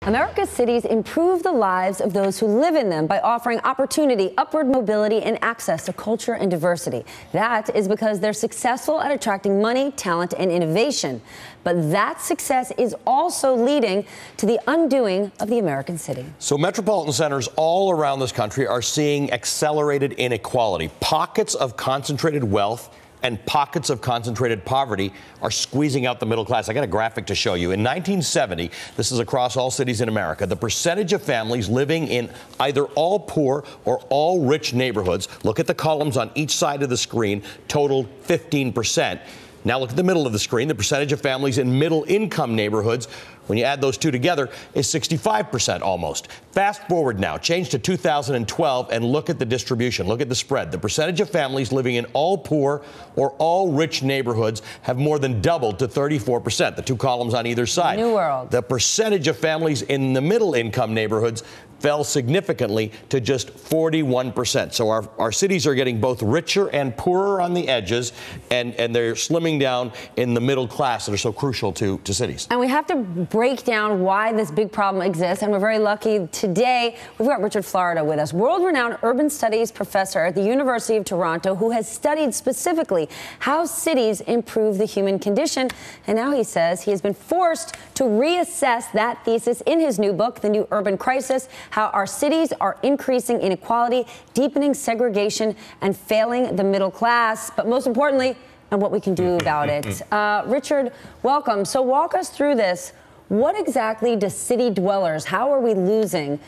America's cities improve the lives of those who live in them by offering opportunity, upward mobility, and access to culture and diversity. That is because they're successful at attracting money, talent, and innovation. But that success is also leading to the undoing of the American city. So metropolitan centers all around this country are seeing accelerated inequality. Pockets of concentrated wealth and pockets of concentrated poverty are squeezing out the middle class. I got a graphic to show you. In 1970, this is across all cities in America, the percentage of families living in either all poor or all rich neighborhoods, look at the columns on each side of the screen, totaled 15%. Now look at the middle of the screen. The percentage of families in middle-income neighborhoods, when you add those two together, is 65% almost. Fast forward now, change to 2012, and look at the distribution. Look at the spread. The percentage of families living in all poor or all rich neighborhoods have more than doubled to 34%, the two columns on either side. New world. The percentage of families in the middle-income neighborhoods fell significantly to just 41%. So our cities are getting both richer and poorer on the edges, and they're slimming down in the middle class that are so crucial to cities. And we have to break down why this big problem exists, and we're very lucky today. We've got Richard Florida with us, world-renowned urban studies professor at the University of Toronto, who has studied specifically how cities improve the human condition. And now he says he has been forced to reassess that thesis in his new book, The New Urban Crisis: How Our Cities Are Increasing Inequality, Deepening Segregation, and Failing the Middle Class. But most importantly, and what we can do about it. Richard, welcome. So walk us through this. What exactly do city dwellers, how are we losing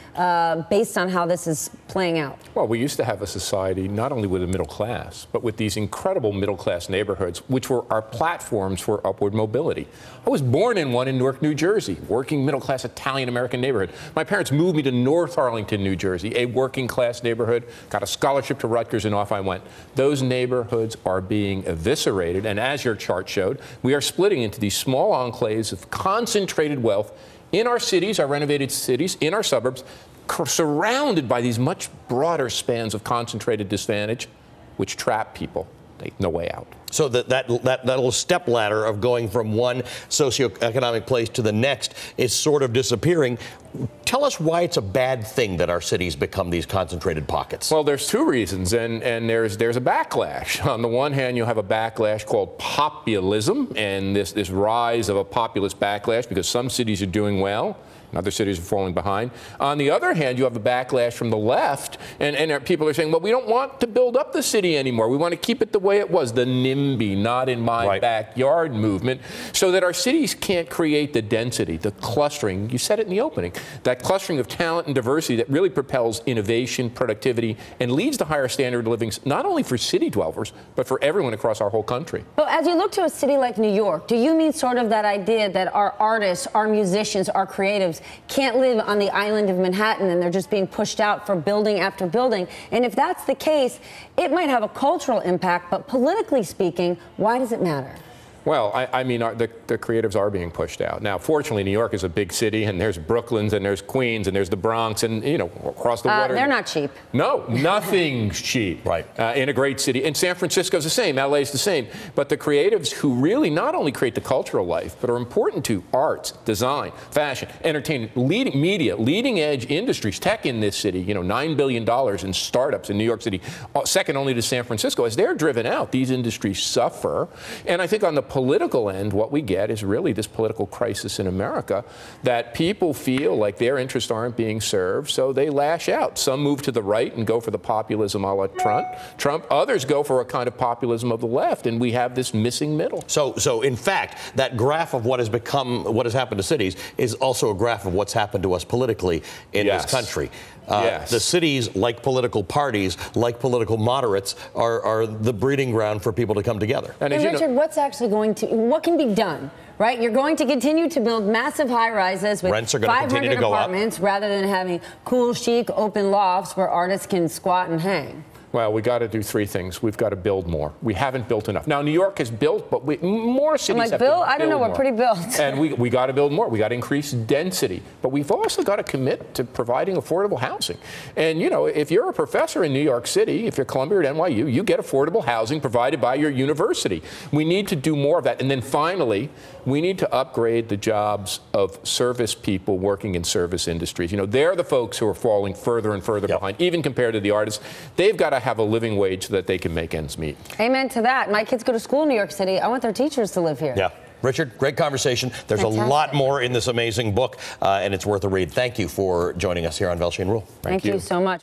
based on how this is playing out? Well, we used to have a society not only with a middle class, but with these incredible middle class neighborhoods, which were our platforms for upward mobility. I was born in one in Newark, New Jersey, working middle class Italian American neighborhood. My parents moved me to North Arlington, New Jersey, a working class neighborhood, got a scholarship to Rutgers, and off I went. Those neighborhoods are being eviscerated, and as your chart showed, we are splitting into these small enclaves of concentrated wealth in our cities, our renovated cities, in our suburbs, surrounded by these much broader spans of concentrated disadvantage, which trap people. No way out. So that little step ladder of going from one socioeconomic place to the next is sort of disappearing. Tell us why it's a bad thing that our cities become these concentrated pockets. Well, there's two reasons, and there's a backlash. On the one hand, you have a backlash called populism, and this rise of a populist backlash because some cities are doing well and other cities are falling behind. On the other hand, you have a backlash from the left, and people are saying, well, we don't want to build up the city anymore. We want to keep it the way it was, the NIMBY, not in my backyard movement, so that our cities can't create the density, the clustering. You said it in the opening, that clustering of talent and diversity that really propels innovation, productivity, and leads to higher standard of living, not only for city dwellers, but for everyone across our whole country. But as you look to a city like New York, do you mean sort of that idea that our artists, our musicians, our creatives can't live on the island of Manhattan and they're just being pushed out for building after building? And if that's the case, it might have a cultural impact, but politically speaking, why does it matter? Well, I mean, the creatives are being pushed out. Now, fortunately, New York is a big city, and there's Brooklyn, and there's Queens, and there's the Bronx, and, you know, across the water. They're not cheap. No, nothing's cheap. Right. In a great city. And San Francisco's the same. LA's the same. But the creatives who really not only create the cultural life, but are important to arts, design, fashion, entertainment, leading media, leading edge industries, tech in this city, you know, $9 billion in startups in New York City, second only to San Francisco. As they're driven out, these industries suffer. And I think on the political end, what we get is really this political crisis in America, that people feel like their interests aren't being served, so they lash out. Some move to the right and go for the populism a la Trump. Others go for a kind of populism of the left, and we have this missing middle. So in fact, that graph of what has happened to cities is also a graph of what's happened to us politically in this country. The cities, like political parties, like political moderates, are the breeding ground for people to come together. And Richard, what can be done? Right, you're going to continue to build massive high-rises with rents are going to continue 500 to go apartments up, rather than having cool, chic, open lofts where artists can squat and hang. Well, we got to do three things. We've got to build more. We haven't built enough. Now, New York has built, but more cities have Bill, to I don't know, build we're pretty built. And we got to build more. We got to increase density. But we've also got to commit to providing affordable housing. And, you know, if you're a professor in New York City, if you're Columbia or at NYU, you get affordable housing provided by your university. We need to do more of that. And then finally, we need to upgrade the jobs of service people working in service industries. You know, they're the folks who are falling further and further behind, even compared to the artists. They've got to have a living wage so that they can make ends meet. Amen to that. My kids go to school in New York City. I want their teachers to live here. Yeah. Richard, great conversation. There's a lot more in this amazing book, and it's worth a read. Thank you for joining us here on Velshi and Ruhle. Thank you so much.